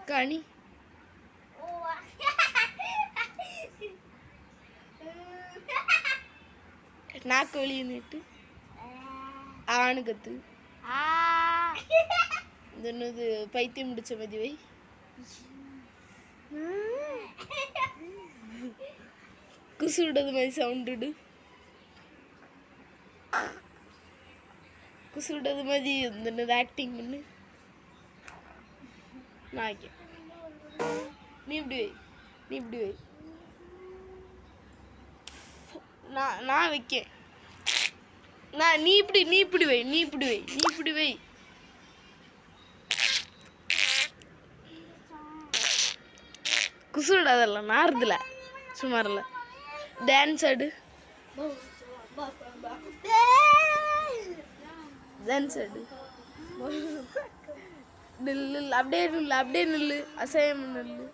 கனி நாக்கு வெளியே நீட்டு ஆணு கத்து இந்த என்னது பைத்தியம் முடிச்ச மதிவை குசு விடுறது மாதிரி சவுண்டு குசு விடுறது மாதிரி இந்த என்னது ஆக்டிங் பண்ணு நான் நீ இப்படி வை நீ இப்படி வை நான் வைக்கேன் நீ இப்படி வை நீ இப்படி வை குசு விடாதல்ல நாறுதுல சுமாரில் டான்ஸ் ஆடு டான்ஸ் ஆடு நில்லு அப்படியே நில்லு அசையாம நில்லு